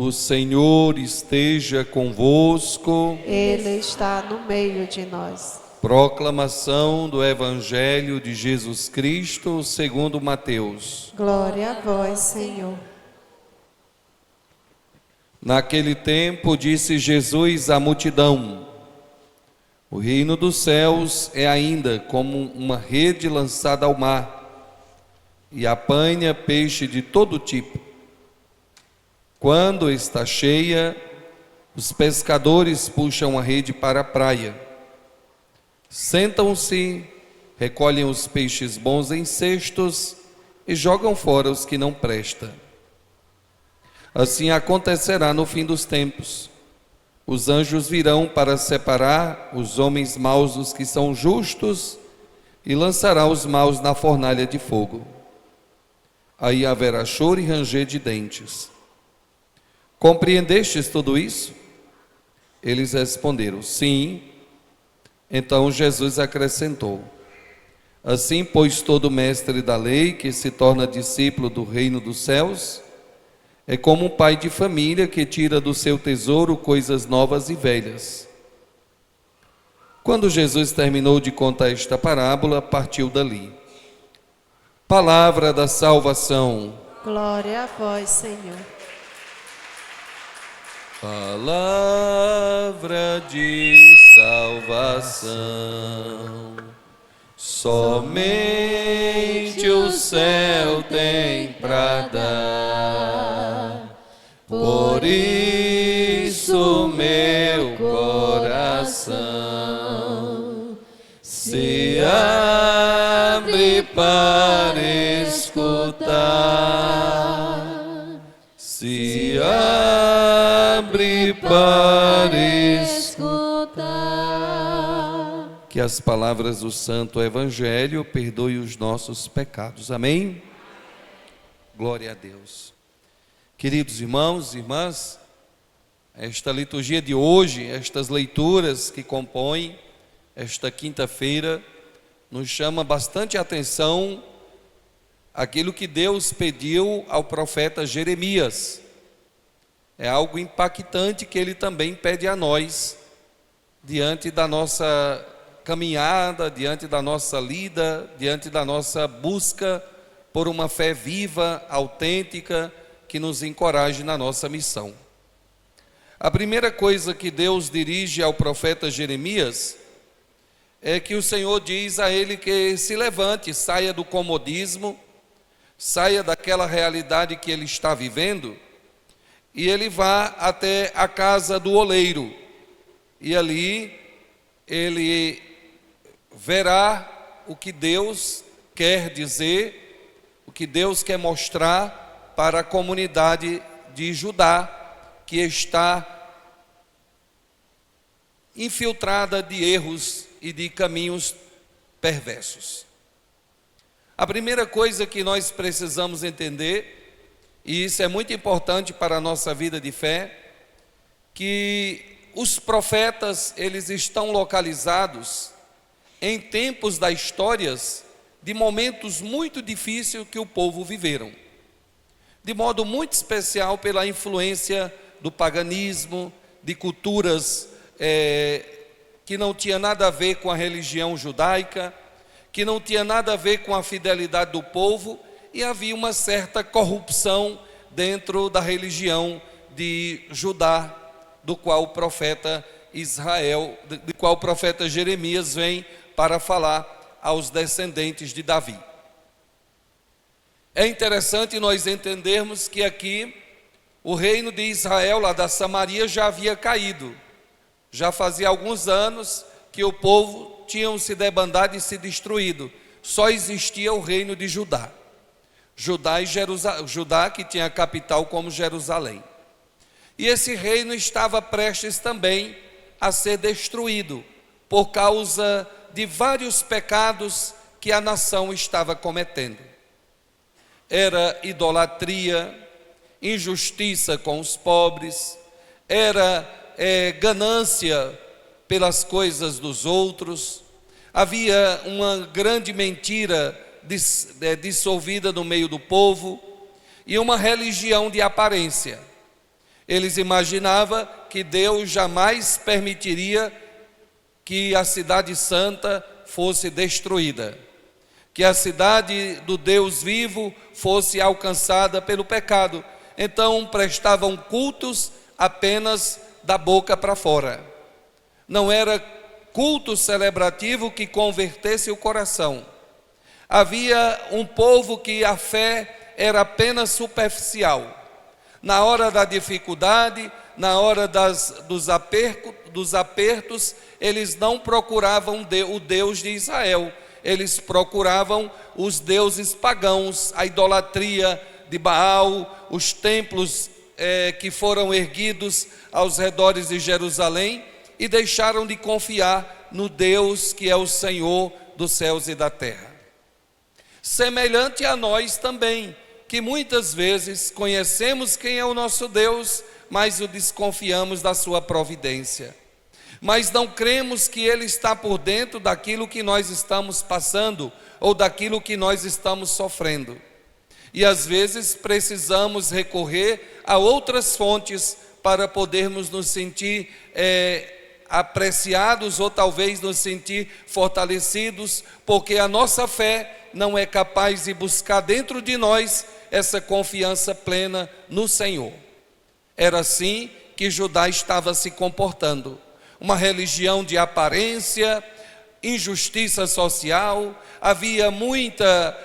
O Senhor esteja convosco. Ele está no meio de nós. Proclamação do Evangelho de Jesus Cristo segundo Mateus. Glória a vós, Senhor. Naquele tempo disse Jesus à multidão: o reino dos céus é ainda como uma rede lançada ao mar, e apanha peixe de todo tipo. Quando está cheia, os pescadores puxam a rede para a praia. Sentam-se, recolhem os peixes bons em cestos e jogam fora os que não prestam. Assim acontecerá no fim dos tempos. Os anjos virão para separar os homens maus dos que são justos e lançará os maus na fornalha de fogo. Aí haverá choro e ranger de dentes. Compreendestes tudo isso? Eles responderam: sim. Então Jesus acrescentou: assim, pois, todo mestre da lei que se torna discípulo do reino dos céus é como um pai de família que tira do seu tesouro coisas novas e velhas. Quando Jesus terminou de contar esta parábola, partiu dali. Palavra da salvação. Glória a vós, Senhor. Palavra de salvação. Somente o céu tem pra dar. Por isso meu coração se abre para escutar. Se abre para escutar. Que as palavras do Santo Evangelho perdoem os nossos pecados. Amém? Glória a Deus. Queridos irmãos e irmãs, esta liturgia de hoje, estas leituras que compõem esta quinta-feira, nos chama bastante atenção aquilo que Deus pediu ao profeta Jeremias. É algo impactante que ele também pede a nós, diante da nossa caminhada, diante da nossa lida, diante da nossa busca por uma fé viva, autêntica, que nos encoraje na nossa missão. A primeira coisa que Deus dirige ao profeta Jeremias é que o Senhor diz a ele que se levante, saia do comodismo, saia daquela realidade que ele está vivendo, e ele vá até a casa do oleiro, e ali ele verá o que Deus quer dizer, o que Deus quer mostrar para a comunidade de Judá, que está infiltrada de erros e de caminhos perversos. A primeira coisa que nós precisamos entender, e isso é muito importante para a nossa vida de fé, que os profetas, eles estão localizados em tempos da história de momentos muito difíceis que o povo viveram. De modo muito especial pela influência do paganismo, de culturas que não tinha nada a ver com a religião judaica, que não tinha nada a ver com a fidelidade do povo, e havia uma certa corrupção dentro da religião de Judá, do qual o profeta qual o profeta Jeremias vem para falar aos descendentes de Davi. É interessante nós entendermos que aqui o reino de Israel, lá da Samaria, já havia caído. Já fazia alguns anos que o povo tinha se debandado e se destruído. Só existia o reino de Judá. Judá, que tinha a capital como Jerusalém. E esse reino estava prestes também a ser destruído, por causa de vários pecados que a nação estava cometendo. Era idolatria, injustiça com os pobres, era ganância pelas coisas dos outros, havia uma grande mentira dissolvida no meio do povo, e uma religião de aparência. Eles imaginavam que Deus jamais permitiria que a cidade santa fosse destruída, que a cidade do Deus vivo fosse alcançada pelo pecado. Então prestavam cultos apenas da boca para fora. Não era culto celebrativo que convertesse o coração. Havia um povo que a fé era apenas superficial. Na hora da dificuldade, na hora dos apertos, eles não procuravam o Deus de Israel. Eles procuravam os deuses pagãos, a idolatria de Baal, os templos que foram erguidos aos redores de Jerusalém, e deixaram de confiar no Deus que é o Senhor dos céus e da terra. Semelhante a nós também, que muitas vezes conhecemos quem é o nosso Deus, mas o desconfiamos da sua providência. Mas não cremos que Ele está por dentro daquilo que nós estamos passando, ou daquilo que nós estamos sofrendo. E às vezes precisamos recorrer a outras fontes para podermos nos sentir apreciados, ou talvez nos sentir fortalecidos, porque a nossa fé não é capaz de buscar dentro de nós essa confiança plena no Senhor. Era assim que Judá estava se comportando. Uma religião de aparência, injustiça social, havia muita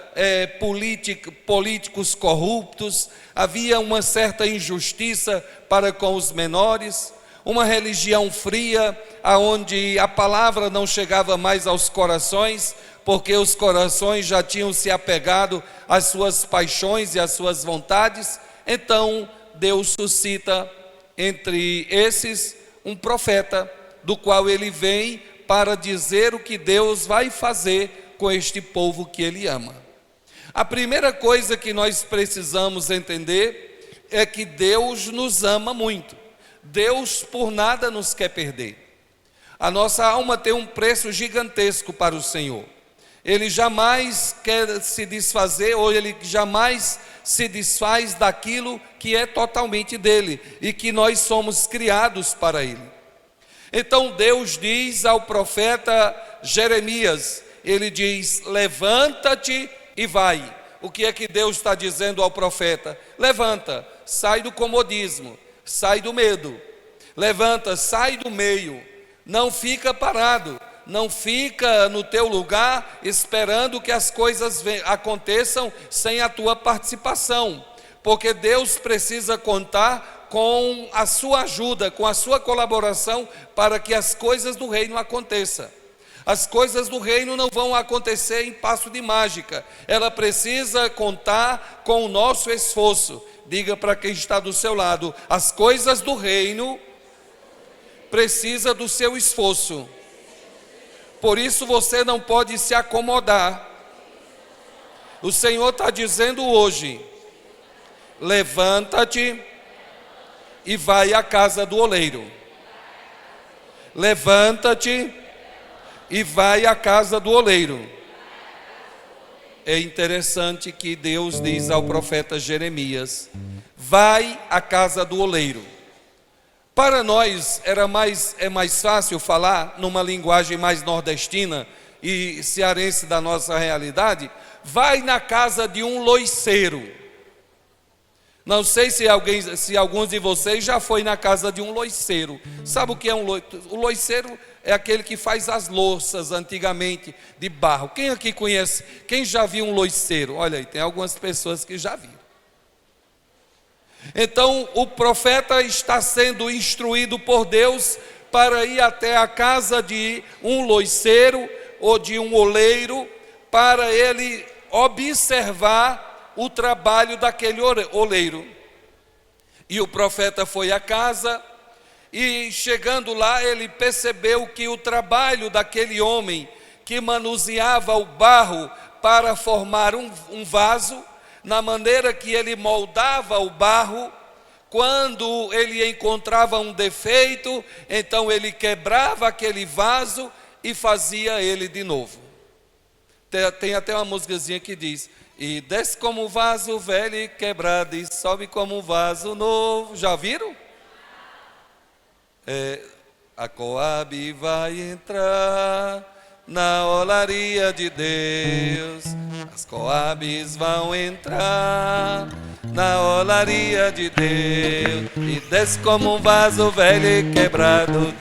políticos corruptos, havia uma certa injustiça para com os menores, uma religião fria, aonde a palavra não chegava mais aos corações, porque os corações já tinham se apegado às suas paixões e às suas vontades. Então Deus suscita entre esses um profeta, do qual ele vem para dizer o que Deus vai fazer com este povo que Ele ama. A primeira coisa que nós precisamos entender é que Deus nos ama muito. Deus por nada nos quer perder. A nossa alma tem um preço gigantesco para o Senhor. Ele jamais quer se desfazer, ou Ele jamais se desfaz daquilo que é totalmente dele e que nós somos criados para Ele. Então Deus diz ao profeta Jeremias, ele diz: levanta-te e vai. O que é que Deus está dizendo ao profeta? Levanta, sai do comodismo, sai do medo, levanta, sai do meio, não fica parado, não fica no teu lugar esperando que as coisas aconteçam sem a tua participação, porque Deus precisa contar com a sua ajuda, com a sua colaboração, para que as coisas do reino aconteçam. As coisas do reino não vão acontecer em passo de mágica, ela precisa contar com o nosso esforço. Diga para quem está do seu lado: as coisas do reino precisam do seu esforço. Por isso você não pode se acomodar. O Senhor está dizendo hoje: levanta-te e vai à casa do oleiro. Levanta-te e vai à casa do oleiro. É interessante que Deus diz ao profeta Jeremias: vai à casa do oleiro. Para nós é mais fácil falar numa linguagem mais nordestina e cearense da nossa realidade. Vai na casa de um loiceiro. Não sei se alguns de vocês já foi na casa de um loiceiro. Sabe o que é um loiceiro? O loiceiro é aquele que faz as louças antigamente de barro. Quem aqui conhece? Quem já viu um loiceiro? Olha aí, tem algumas pessoas que já viram. Então o profeta está sendo instruído por Deus para ir até a casa de um loiceiro ou de um oleiro, para ele observar o trabalho daquele oleiro. E o profeta foi à casa, e chegando lá ele percebeu que o trabalho daquele homem que manuseava o barro para formar um vaso, na maneira que ele moldava o barro, quando ele encontrava um defeito, então ele quebrava aquele vaso e fazia ele de novo. Tem até uma musicazinha que diz: e desce como um vaso velho e quebrado, e sobe como um vaso novo. Já viram? A Coabe vai entrar na olaria de Deus. As Coabes vão entrar na olaria de Deus. E desce como um vaso velho e quebrado,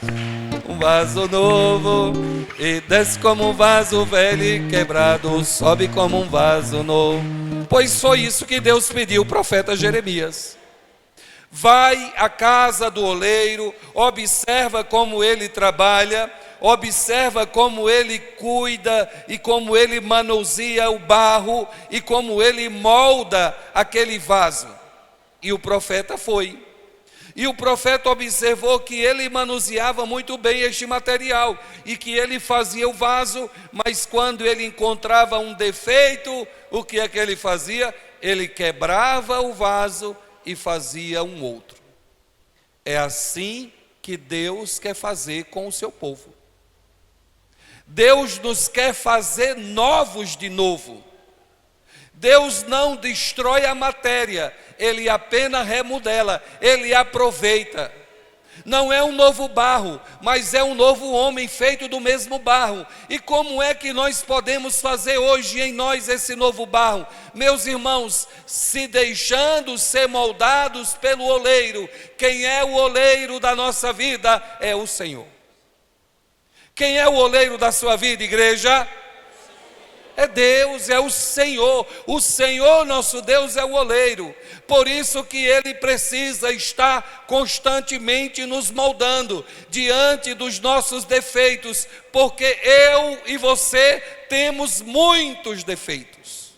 um vaso novo. E desce como um vaso velho e quebrado, sobe como um vaso novo. Pois foi isso que Deus pediu ao profeta Jeremias. Vai à casa do oleiro, observa como ele trabalha, observa como ele cuida e como ele manuseia o barro e como ele molda aquele vaso. E o profeta foi. E o profeta observou que ele manuseava muito bem este material e que ele fazia o vaso, mas quando ele encontrava um defeito, o que é que ele fazia? Ele quebrava o vaso e fazia um outro. É assim que Deus quer fazer com o seu povo. Deus nos quer fazer novos de novo. Deus não destrói a matéria, Ele apenas remodela, Ele aproveita. Não é um novo barro, mas é um novo homem feito do mesmo barro. E como é que nós podemos fazer hoje em nós esse novo barro? Meus irmãos, se deixando ser moldados pelo oleiro. Quem é o oleiro da nossa vida? É o Senhor. Quem é o oleiro da sua vida, igreja? É Deus, é o Senhor. O Senhor nosso Deus é o oleiro. Por isso que Ele precisa estar constantemente nos moldando diante dos nossos defeitos, porque eu e você temos muitos defeitos.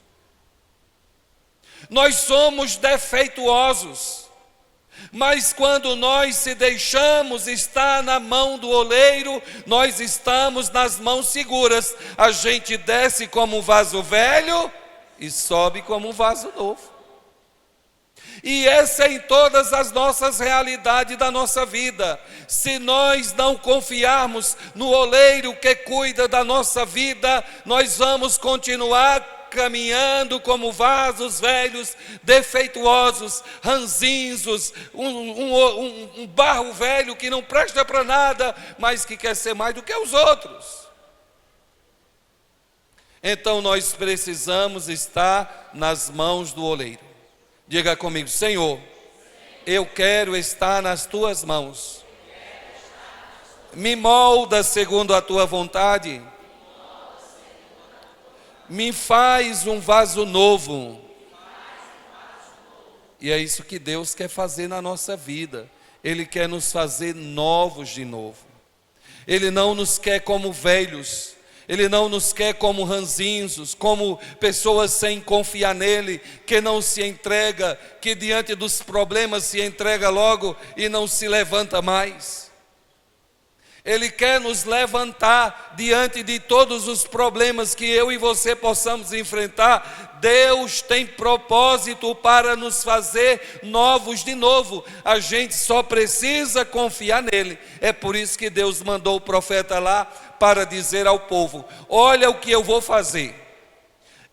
Nós somos defeituosos. Mas quando nós se deixamos estar na mão do oleiro, nós estamos nas mãos seguras. A gente desce como um vaso velho e sobe como um vaso novo. E essa é em todas as nossas realidades da nossa vida. Se nós não confiarmos no oleiro que cuida da nossa vida, nós vamos continuar caminhando como vasos velhos, defeituosos, ranzinzos, um barro velho que não presta para nada, mas que quer ser mais do que os outros. Então nós precisamos estar nas mãos do oleiro. Diga comigo: Senhor, eu quero estar nas tuas mãos. Me molda segundo a tua vontade. Me faz um vaso novo. E é isso que Deus quer fazer na nossa vida. Ele quer nos fazer novos de novo. Ele não nos quer como velhos. Ele não nos quer como ranzinhos, como pessoas sem confiar nele, que não se entrega, que diante dos problemas se entrega logo e não se levanta mais. Ele quer nos levantar diante de todos os problemas que eu e você possamos enfrentar. Deus tem propósito para nos fazer novos de novo. A gente só precisa confiar nele. É por isso que Deus mandou o profeta lá para dizer ao povo: olha o que eu vou fazer.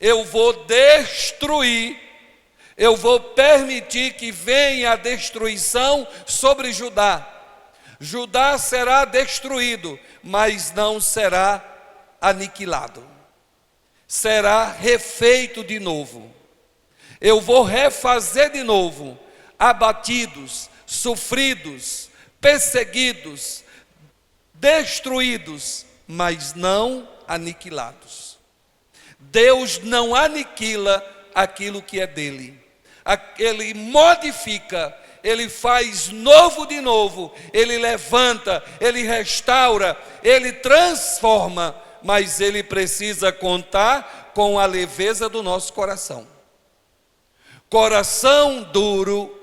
Eu vou destruir, eu vou permitir que venha a destruição sobre Judá. Judá será destruído, mas não será aniquilado. Será refeito de novo. Eu vou refazer de novo, abatidos, sofridos, perseguidos, destruídos, mas não aniquilados. Deus não aniquila aquilo que é dele. Ele modifica, ele faz novo de novo, ele levanta, ele restaura, ele transforma, mas ele precisa contar com a leveza do nosso coração. Coração duro,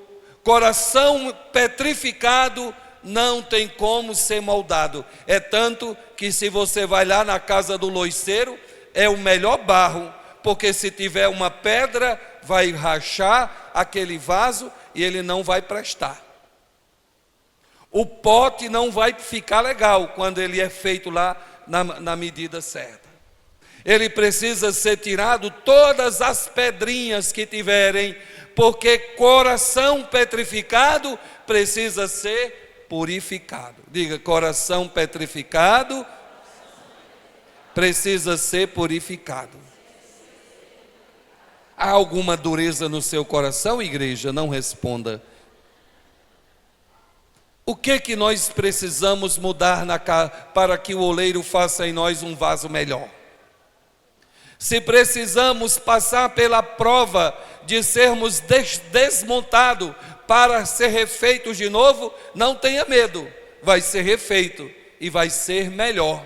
coração petrificado, não tem como ser moldado. É tanto que se você vai lá na casa do loiceiro, é o melhor barro, porque se tiver uma pedra, vai rachar aquele vaso e ele não vai prestar. O pote não vai ficar legal quando ele é feito lá na medida certa. Ele precisa ser tirado todas as pedrinhas que tiverem, porque coração petrificado precisa ser purificado. Diga, coração petrificado precisa ser purificado. Há alguma dureza no seu coração, igreja? Não responda. O que nós precisamos mudar para que o oleiro faça em nós um vaso melhor? Se precisamos passar pela prova de sermos desmontados para ser refeitos de novo, não tenha medo, vai ser refeito e vai ser melhor,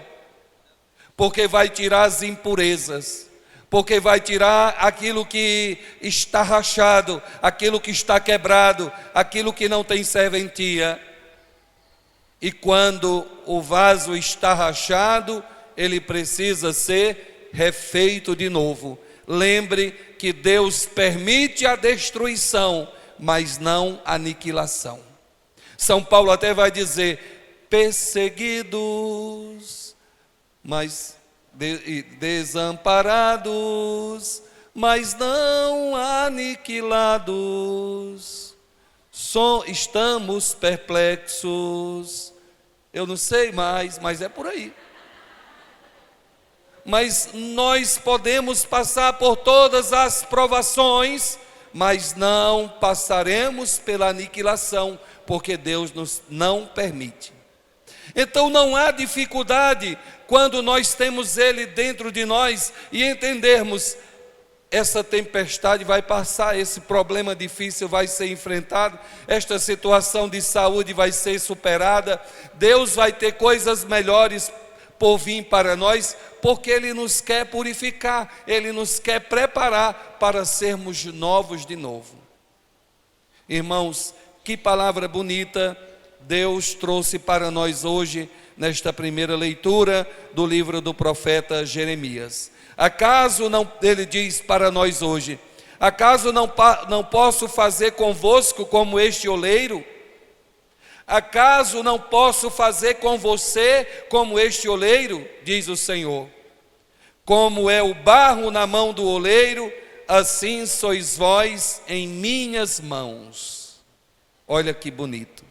porque vai tirar as impurezas, porque vai tirar aquilo que está rachado, aquilo que está quebrado, aquilo que não tem serventia. E quando o vaso está rachado, ele precisa ser refeito de novo. Lembre que Deus permite a destruição, mas não a aniquilação. São Paulo até vai dizer: perseguidos, mas desamparados, mas não aniquilados. Estamos perplexos. Eu não sei mais, mas é por aí. Mas nós podemos passar por todas as provações, mas não passaremos pela aniquilação, porque Deus nos não permite. Então não há dificuldade quando nós temos Ele dentro de nós e entendermos: essa tempestade vai passar, esse problema difícil vai ser enfrentado, esta situação de saúde vai ser superada, Deus vai ter coisas melhores por vir para nós, porque Ele nos quer purificar, Ele nos quer preparar para sermos novos de novo. Irmãos, que palavra bonita Deus trouxe para nós hoje, nesta primeira leitura do livro do profeta Jeremias. Acaso não, ele diz para nós hoje: acaso não posso fazer convosco como este oleiro? Acaso não posso fazer com você como este oleiro? Diz o Senhor. Como é o barro na mão do oleiro, assim sois vós em minhas mãos. Olha que bonito.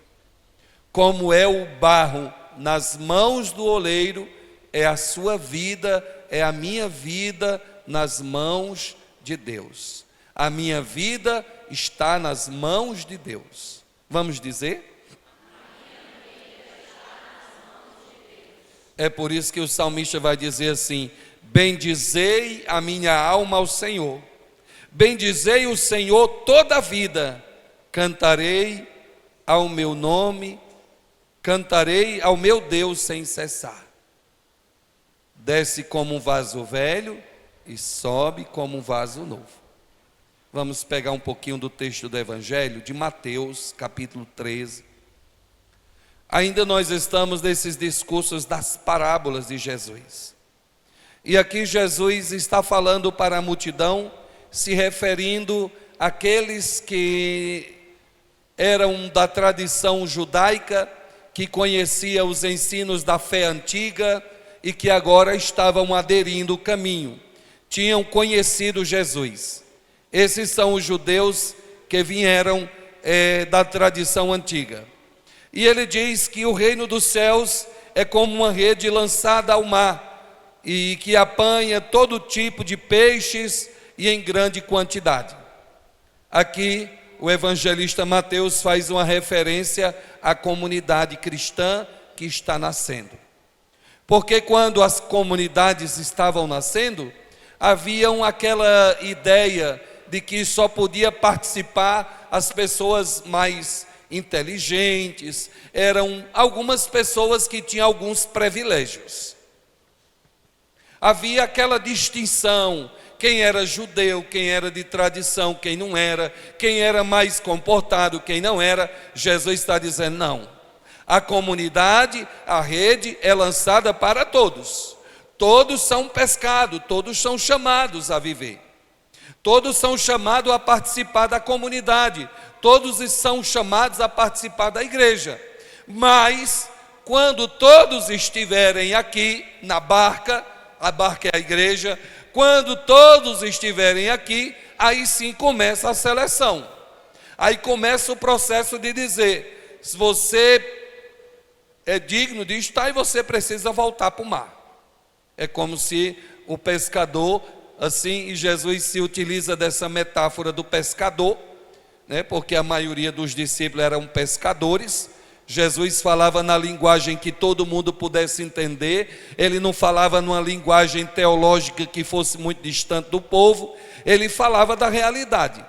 Como é o barro nas mãos do oleiro, é a sua vida, é a minha vida nas mãos de Deus. A minha vida está nas mãos de Deus. Vamos dizer? É por isso que o salmista vai dizer assim: bendizei a minha alma ao Senhor, bendizei o Senhor toda a vida, cantarei ao meu nome, cantarei ao meu Deus sem cessar. Desce como um vaso velho e sobe como um vaso novo. Vamos pegar um pouquinho do texto do Evangelho de Mateus, capítulo 13. Ainda nós estamos nesses discursos das parábolas de Jesus. E aqui Jesus está falando para a multidão, se referindo àqueles que eram da tradição judaica, que conhecia os ensinos da fé antiga e que agora estavam aderindo o caminho, tinham conhecido Jesus. Esses são os judeus que vieram da tradição antiga. E ele diz que o reino dos céus é como uma rede lançada ao mar e que apanha todo tipo de peixes e em grande quantidade. Aqui o evangelista Mateus faz uma referência à comunidade cristã que está nascendo. Porque quando as comunidades estavam nascendo, havia aquela ideia de que só podia participar as pessoas mais inteligentes, eram algumas pessoas que tinham alguns privilégios. Havia aquela distinção, quem era judeu, quem era de tradição, quem não era, quem era mais comportado, quem não era. Jesus está dizendo: não, a comunidade, a rede é lançada para todos. Todos são pescados, todos são chamados a viver. Todos são chamados a participar da comunidade. Todos são chamados a participar da igreja. Mas, quando todos estiverem aqui na barca, a barca é a igreja, quando todos estiverem aqui, aí sim começa a seleção. Aí começa o processo de dizer: se você é digno de estar e você precisa voltar para o mar. É como se o pescador, assim, e Jesus se utiliza dessa metáfora do pescador, né, porque a maioria dos discípulos eram pescadores. Jesus falava na linguagem que todo mundo pudesse entender, ele não falava numa linguagem teológica que fosse muito distante do povo, ele falava da realidade.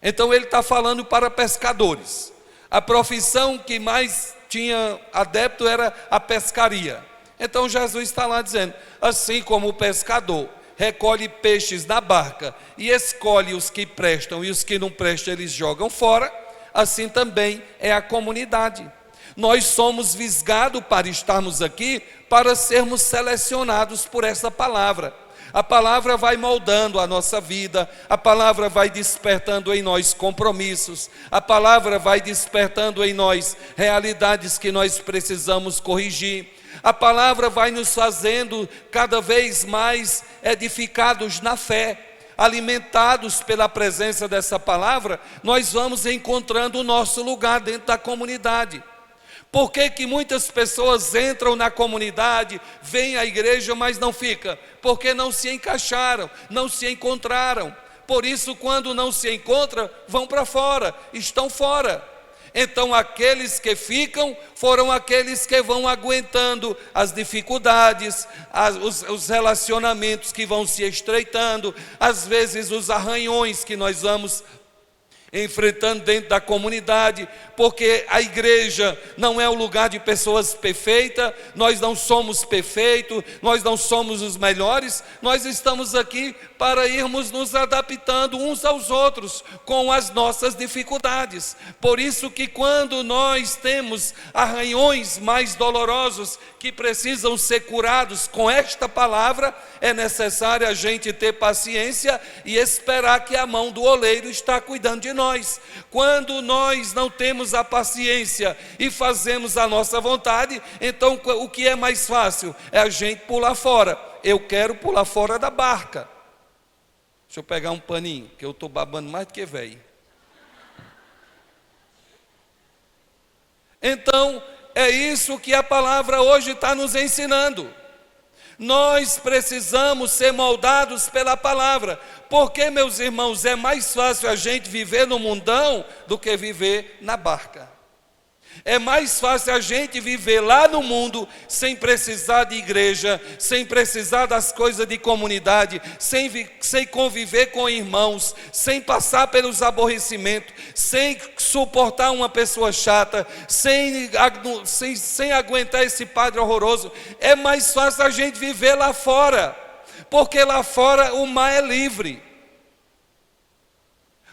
Então ele está falando para pescadores. A profissão que mais tinha adepto era a pescaria. Então Jesus está lá dizendo, assim como o pescador recolhe peixes na barca e escolhe os que prestam e os que não prestam eles jogam fora, assim também é a comunidade. Nós somos visgados para estarmos aqui, para sermos selecionados por essa palavra. A palavra vai moldando a nossa vida, a palavra vai despertando em nós compromissos, a palavra vai despertando em nós realidades que nós precisamos corrigir. A palavra vai nos fazendo cada vez mais edificados na fé. Alimentados pela presença dessa palavra, nós vamos encontrando o nosso lugar dentro da comunidade. Por que muitas pessoas entram na comunidade, vêm à igreja, mas não ficam? Porque não se encaixaram, não se encontraram. Por isso, quando não se encontram, vão para fora, estão fora. Então aqueles que ficam foram aqueles que vão aguentando as dificuldades, os relacionamentos que vão se estreitando, às vezes os arranhões que nós vamos enfrentando dentro da comunidade, porque a igreja não é o lugar de pessoas perfeitas, nós não somos perfeitos, nós não somos os melhores, nós estamos aqui para irmos nos adaptando uns aos outros com as nossas dificuldades. Por isso que quando nós temos arranhões mais dolorosos que precisam ser curados com esta palavra, é necessário a gente ter paciência e esperar que a mão do oleiro está cuidando de nós. Quando nós não temos a paciência e fazemos a nossa vontade, então o que é mais fácil? É a gente pular fora. Eu quero pular fora da barca. Deixa eu pegar um paninho, que eu estou babando mais do que velho. Então, é isso que a palavra hoje está nos ensinando. Nós precisamos ser moldados pela palavra, porque, meus irmãos, é mais fácil a gente viver no mundão do que viver na barca. É mais fácil a gente viver lá no mundo sem precisar de igreja, sem precisar das coisas de comunidade, sem conviver com irmãos, sem passar pelos aborrecimentos, sem suportar uma pessoa chata, sem aguentar esse padre horroroso. É mais fácil a gente viver lá fora, porque lá fora o mar é livre.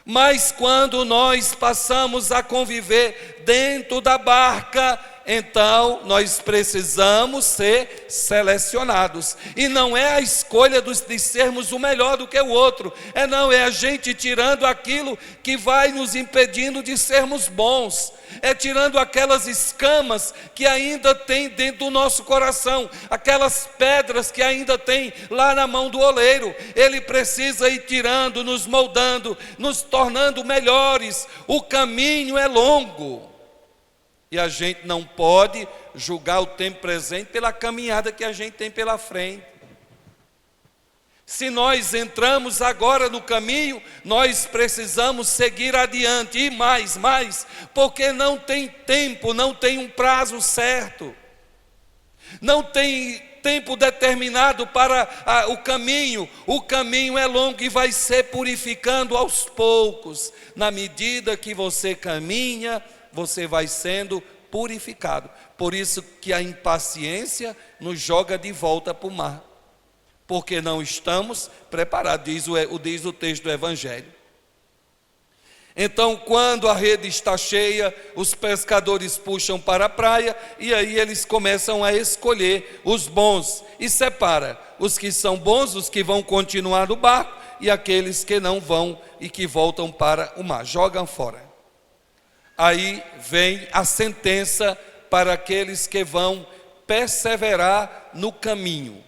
Mas quando nós passamos a conviver dentro da barca, então nós precisamos ser selecionados. E não é a escolha de sermos o melhor do que o outro. É a gente tirando aquilo que vai nos impedindo de sermos bons. É tirando aquelas escamas que ainda tem dentro do nosso coração, aquelas pedras que ainda tem lá na mão do oleiro. Ele precisa ir tirando, nos moldando, nos tornando melhores. O caminho é longo. E a gente não pode julgar o tempo presente pela caminhada que a gente tem pela frente. Se nós entramos agora no caminho, nós precisamos seguir adiante e mais, porque não tem tempo, não tem um prazo certo, não tem tempo determinado para o caminho é longo e vai ser purificando aos poucos. Na medida que você caminha, você vai sendo purificado. Por isso que a impaciência nos joga de volta para o mar, porque não estamos preparados, diz o texto do Evangelho. Então, quando a rede está cheia, os pescadores puxam para a praia, e aí eles começam a escolher os bons, e separa os que são bons, os que vão continuar no barco, e aqueles que não vão e que voltam para o mar, jogam fora. Aí vem a sentença para aqueles que vão perseverar no caminho.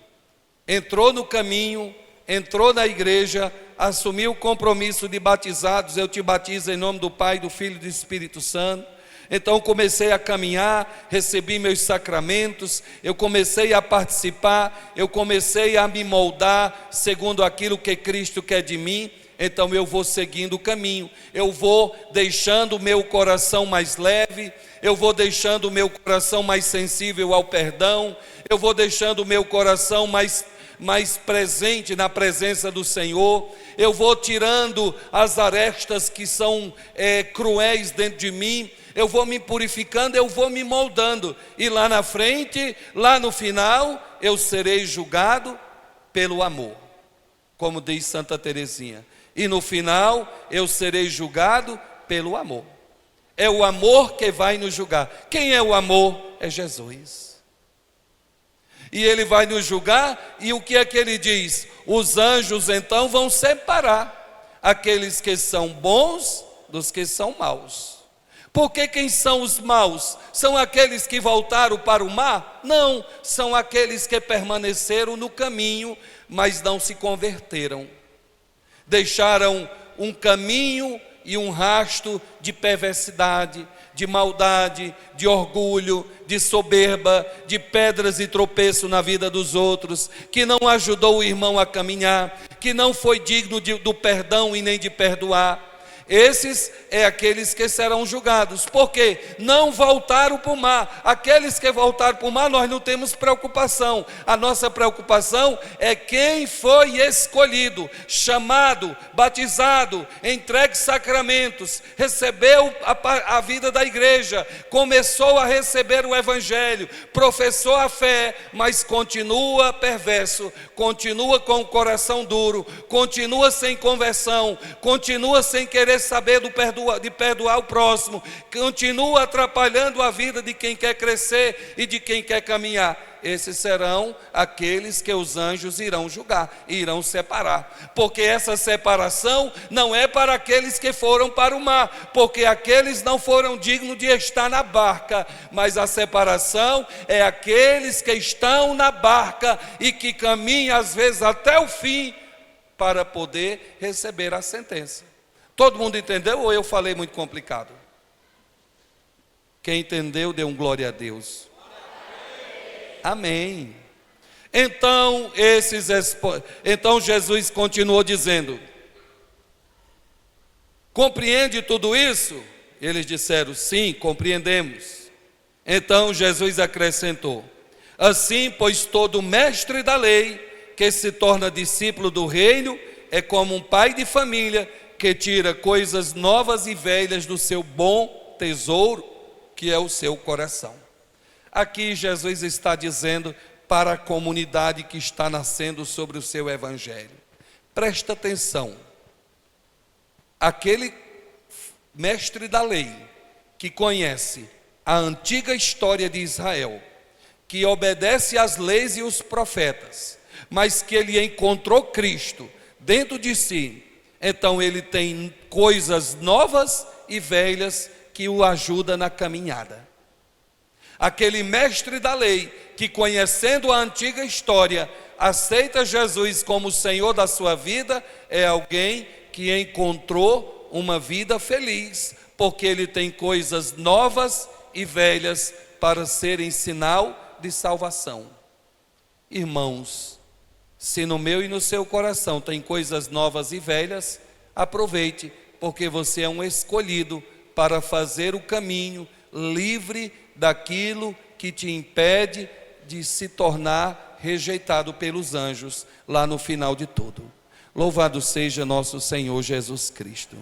Entrou no caminho, entrou na igreja, assumiu o compromisso de batizados. Eu te batizo em nome do Pai, do Filho e do Espírito Santo. Então comecei a caminhar, recebi meus sacramentos, eu comecei a participar, eu comecei a me moldar segundo aquilo que Cristo quer de mim. Então eu vou seguindo o caminho, eu vou deixando o meu coração mais leve, eu vou deixando o meu coração mais sensível ao perdão, eu vou deixando o meu coração mais presente na presença do Senhor, eu vou tirando as arestas que são cruéis dentro de mim, eu vou me purificando, eu vou me moldando, e lá na frente, lá no final, eu serei julgado pelo amor, como diz Santa Teresinha. E no final eu serei julgado pelo amor. É o amor que vai nos julgar. Quem é o amor? É Jesus. E ele vai nos julgar, e o que é que ele diz? Os anjos então vão separar aqueles que são bons dos que são maus. Porque quem são os maus? São aqueles que voltaram para o mar? Não, são aqueles que permaneceram no caminho, mas não se converteram. Deixaram um caminho e um rastro de perversidade, de maldade, de orgulho, de soberba, de pedras e tropeço na vida dos outros, que não ajudou o irmão a caminhar, que não foi digno do perdão e nem de perdoar. Esses é aqueles que serão julgados, porque não voltaram para o mar. Aqueles que voltaram para o mar, nós não temos preocupação. A nossa preocupação é quem foi escolhido, chamado, batizado, entregue sacramentos, recebeu a vida da igreja, começou a receber o evangelho, professou a fé, mas continua perverso, continua com o coração duro, continua sem conversão, continua sem querer saber de perdoar o próximo, continua atrapalhando a vida de quem quer crescer e de quem quer caminhar. Esses serão aqueles que os anjos irão julgar, irão separar, porque essa separação não é para aqueles que foram para o mar, porque aqueles não foram dignos de estar na barca, mas a separação é aqueles que estão na barca e que caminham às vezes até o fim para poder receber a sentença. Todo mundo entendeu ou eu falei muito complicado? Quem entendeu, dê um glória a Deus. Amém. Então Jesus continuou dizendo: compreende tudo isso? Eles disseram: sim, compreendemos. Então Jesus acrescentou: assim, pois todo mestre da lei que se torna discípulo do reino é como um pai de família que tira coisas novas e velhas do seu bom tesouro, que é o seu coração. Aqui Jesus está dizendo para a comunidade que está nascendo sobre o seu evangelho: presta atenção, aquele mestre da lei que conhece a antiga história de Israel, que obedece às leis e os profetas, mas que ele encontrou Cristo dentro de si, então ele tem coisas novas e velhas que o ajudam na caminhada. Aquele mestre da lei que, conhecendo a antiga história, aceita Jesus como Senhor da sua vida, é alguém que encontrou uma vida feliz, porque ele tem coisas novas e velhas para serem sinal de salvação. Irmãos, se no meu e no seu coração tem coisas novas e velhas, aproveite, porque você é um escolhido para fazer o caminho livre daquilo que te impede de se tornar rejeitado pelos anjos lá no final de tudo. Louvado seja nosso Senhor Jesus Cristo.